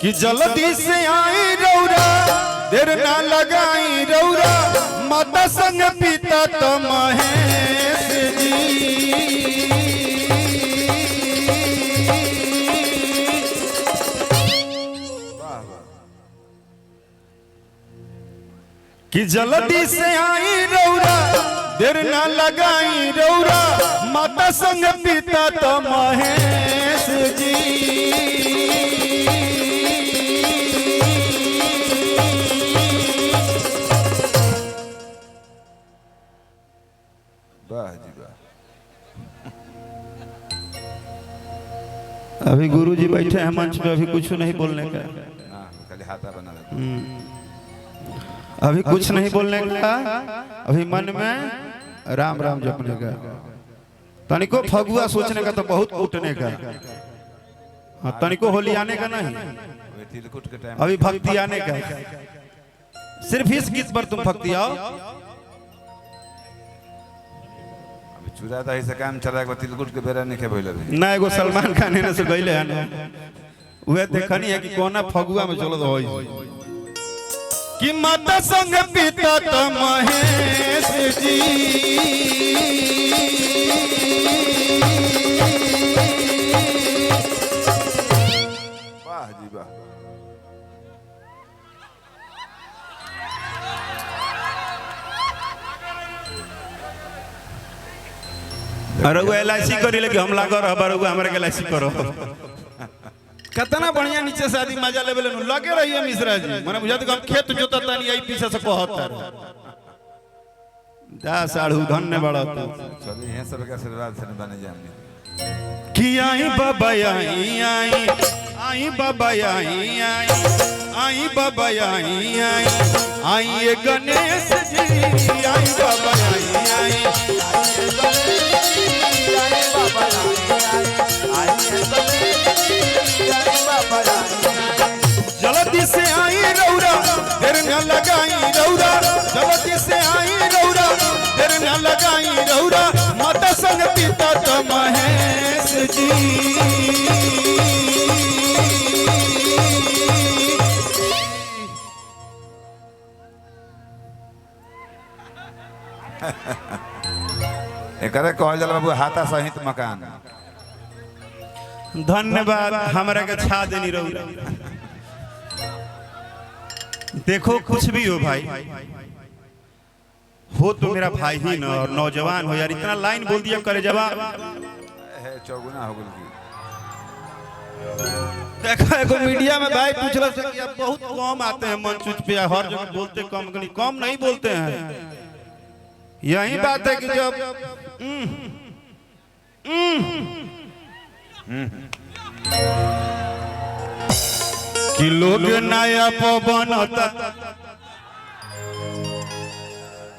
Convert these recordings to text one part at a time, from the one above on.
कि जल्दी से आई रौरा देर ना लगाई रौरा माता संग पिता तो महेश जी कि जल्दी से आई रौरा देर ना लगाई रौरा माता संग पिता तो महेश जी अभी गुरुजी बैठे हैं मंच पे, अभी कुछ नहीं बोलने का, अभी कुछ नहीं बोलने का, अभी मन में राम राम जपने का, तनिको फगुआ सोचने का तो बहुत उठने का, हाँ तनिको होली आने का नहीं, अभी भक्ति आने का, सिर्फ इस गीत पर तुम भक्ति आओ। चुराता है से काम चला के तिलकुट के बेरा नहीं खेबैले ना एगो सलमान खान ने से गइले हन उहे देखनी है कि कोना फगुआ में चलत होई कि माता संग पिता त महेश जी वाह जी वाह। अरे वो एलआईसी करी लगे हम लागो रह बरुआ हमरे के एलआईसी करो कितना बढ़िया नीचे से आदमी मजा लेबे लगे रहिए मिश्रा जी माने बुझात हम खेत जोता तानी आई पीछे से कहत जा साढ़ू धन्य बड़ा तो चलिए यहां सब का आशीर्वाद से बने जाए कि आई बाबा आई बाबा आई बाबा आई ये गणेश जी आई बाबा आई जल्दी से आई रौरा देर न लगाई रौरा जल्दी से आई रौरा देर न लगाई रौरा माता संग पिता तो महेश जी एकरे कहल जाला बाबू हाथा सहित मकान। धन्यवाद हमरा के छा देनी रौरा देखो कुछ भी हो भाई हो तो मेरा भाई ही ना और नौजवान हो यार इतना लाइन बोल दिया करे जवाब है चौगुना हो गेल की देखा एगो मीडिया में भाई पूछला से कि अब बहुत कम आते हैं मंच पे हर जगह बोलते कम नहीं बोलते हैं यही बात है कि जब कि लोग नया पवन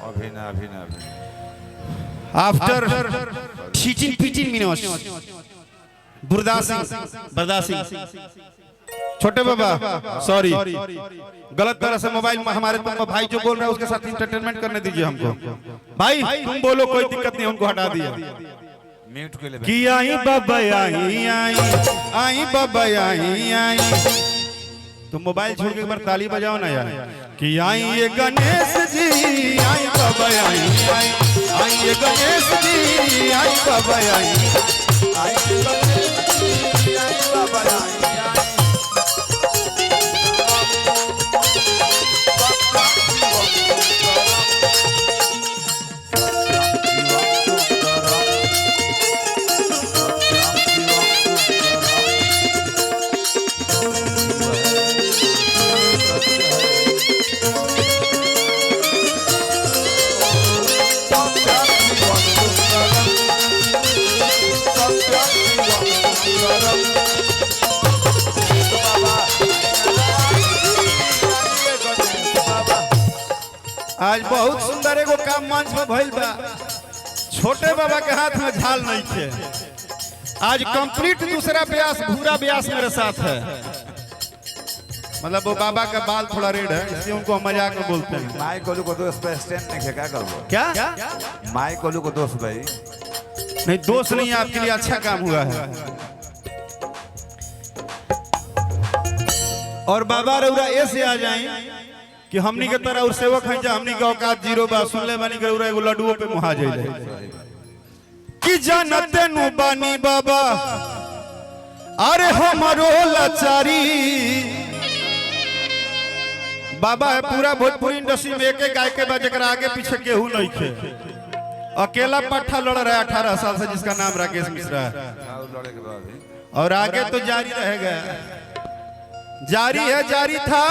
अभिनव आफ्टर टीचिंग 15 मिनट्स बर्दासी छोटे बाबा सॉरी गलत तरह से मोबाइल में हमारे भाई जो बोल रहा है उसके साथ इंटरटेनमेंट करने दीजिए हमको भाई तुम बोलो कोई दिक्कत नहीं उनको हटा दिया म्यूट के लिए कि आई बाबा आई बाबा आई तुम मोबाइल छोड़ के एक बार ताली बजाओ ना यार कि आई ये गणेश जी आई बाबा आई ये गणेश जी आई बाबा आई बाबा आज बहुत सुंदर एगो काम मंच में भइल बा छोटे बाबा के हाथ में झाल नहीं थे आज कंप्लीट दूसरा ब्यास भूरा ब्यास मेरे साथ है मतलब वो बाबा का बाल थोड़ा रेड है इसलिए उनको मजाक में बोलते हैं माई कोलू को दोस्त पे स्टैंड नहीं क्या करबो क्या माई कोलू को दोस्त भाई नहीं दोस्त नहीं आपके लिए अच्छा काम हुआ है और बाबा रउरा ऐसे आ जाए कि हमनी के तरह और सेवक हैं, हमनी के औकात जीरो बा। सुन ले बानी के रउरा एगो लड्डुओ पे मुहा जाइले कि जानते नु बानी बाबा अरे हमारो लाचारी। बाबा है पूरा भोजपुरी इंडस्ट्री में एक गाय के बाद जरा आगे पीछे केहू नहीं खे, अकेला पट्टा लड़ रहा है 18 साल से, जिसका नाम राकेश मिश्रा है। और आगे तो जारी रहेगा, जारी है, जारी था,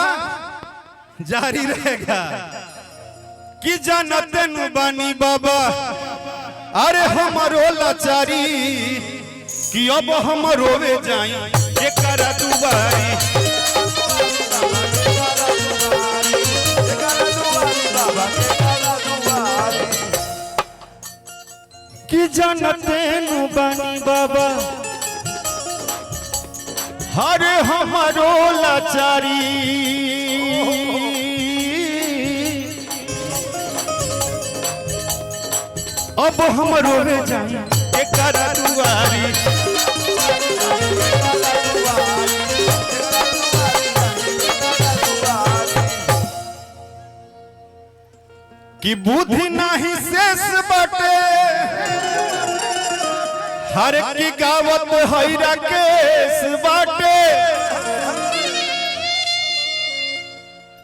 जारी रहेगा कि जानते नु बानी बाबा अरे हमारो लाचारी कि अब हम रोवे जाई ये करा दुबारी। कि जानते नु बानी बाबा हरे हमारो लाचारी अब हम रोवे जाई ये करा दुआरी। कि बुद्धि नाही शेष बाटे हर की गावत हैरा केस बाटे।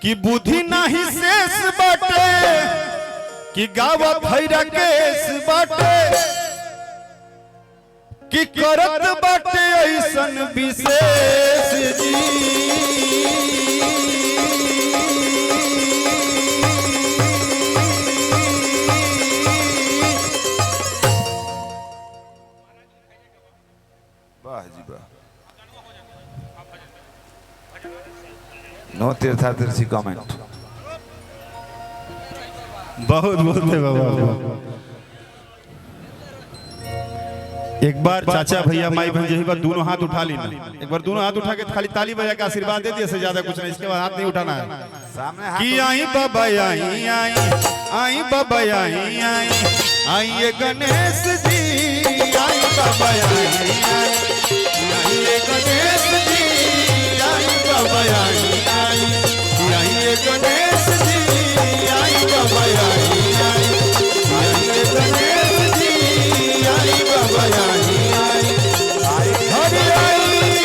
कि बुद्धि नाही शेष बाटे कि गावत हैरा केस बाटे। कि करत बाटे ऐसन विशेष जी नो तीर्थादर्शी कमेंट बहुत बोलते बाबा। एक बार चाचा भैया माई बहन यही बात दोनों हाथ उठा ली ना, एक बार दोनों हाथ उठा के खाली ताली बजा के आशीर्वाद दे दिए, से ज्यादा कुछ नहीं, इसके बाद हाथ नहीं उठाना है। सामने कि आई बाबा आई आई आई बाबा आई आई आई ये गणेश जी आई बाबा आई आई आई ये गणेश जी आई बाबा आई आई आई ये गणेश जी आई बाबा आई आई आई ये गणेश जी आई बाबा आई आई हरे आई आई